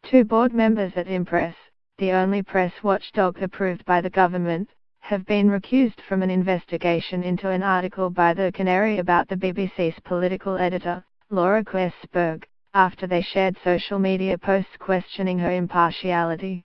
Two board members at Impress, the only press watchdog approved by the government, have been recused from an investigation into an article by the Canary about the BBC's political editor, Laura Kuenssberg, after they shared social media posts questioning her impartiality.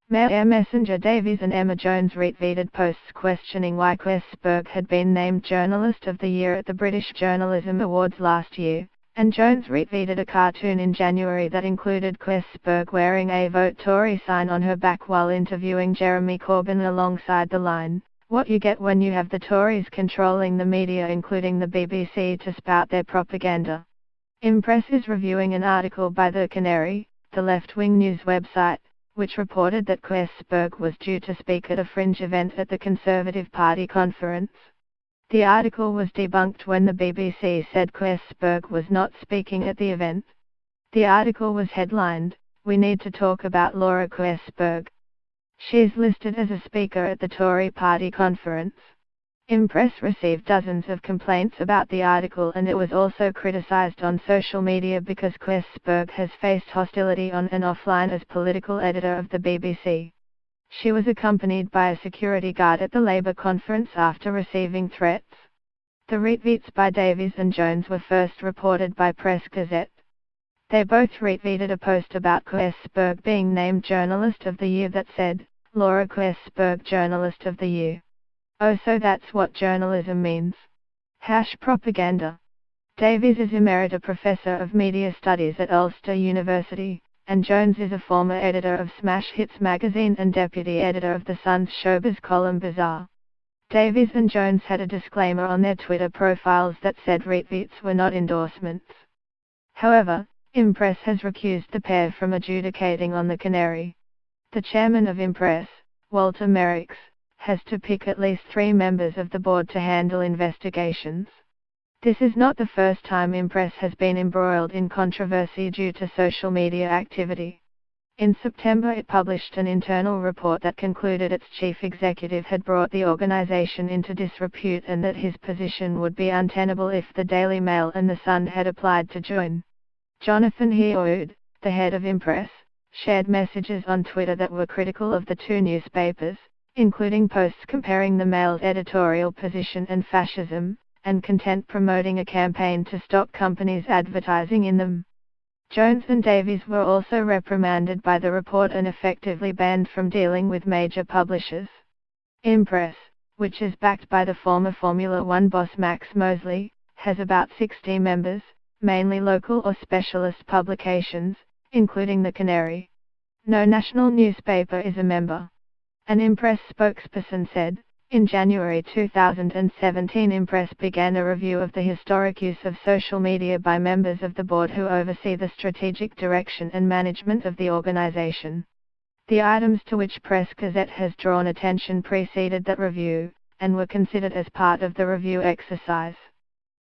Mayor Messenger Davies and Emma Jones retweeted posts questioning why Kuenssberg had been named Journalist of the Year at the British Journalism Awards last year, and Jones retweeted a cartoon in January that included Kuenssberg wearing a Vote Tory sign on her back while interviewing Jeremy Corbyn alongside the line, "What you get when you have the Tories controlling the media including the BBC to spout their propaganda." Impress is reviewing an article by The Canary, the left-wing news website, which reported that Kuenssberg was due to speak at a fringe event at the Conservative Party conference. The article was debunked when the BBC said Kuenssberg was not speaking at the event. The article was headlined, "We need to talk about Laura Kuenssberg. She is listed as a speaker at the Tory Party conference." Impress received dozens of complaints about the article, and it was also criticised on social media because Kuenssberg has faced hostility on and offline as political editor of the BBC. She was accompanied by a security guard at the Labour conference after receiving threats. The retweets by Davies and Jones were first reported by Press Gazette. They both retweeted a post about Kuenssberg being named Journalist of the Year that said, "Laura Kuenssberg Journalist of the Year. Oh, so that's what journalism means. #propaganda. Davies is Emerita Professor of Media Studies at Ulster University, and Jones is a former editor of Smash Hits magazine and deputy editor of The Sun's showbiz column Bazaar. Davies and Jones had a disclaimer on their Twitter profiles that said retweets were not endorsements. However, Impress has recused the pair from adjudicating on The Canary. The chairman of Impress, Walter Merricks, has to pick at least 3 members of the board to handle investigations. This is not the first time Impress has been embroiled in controversy due to social media activity. In September it published an internal report that concluded its chief executive had brought the organization into disrepute and that his position would be untenable if the Daily Mail and The Sun had applied to join. Jonathan Heawood, the head of Impress, shared messages on Twitter that were critical of the two newspapers, including posts comparing the Mail's editorial position and fascism, and content promoting a campaign to stop companies advertising in them. Jones and Davies were also reprimanded by the report and effectively banned from dealing with major publishers. Impress, which is backed by the former Formula One boss Max Mosley, has about 60 members, mainly local or specialist publications, including The Canary. No national newspaper is a member. An Impress spokesperson said, in January 2017 Impress began a review of the historic use of social media by members of the board who oversee the strategic direction and management of the organization. The items to which Press Gazette has drawn attention preceded that review, and were considered as part of the review exercise.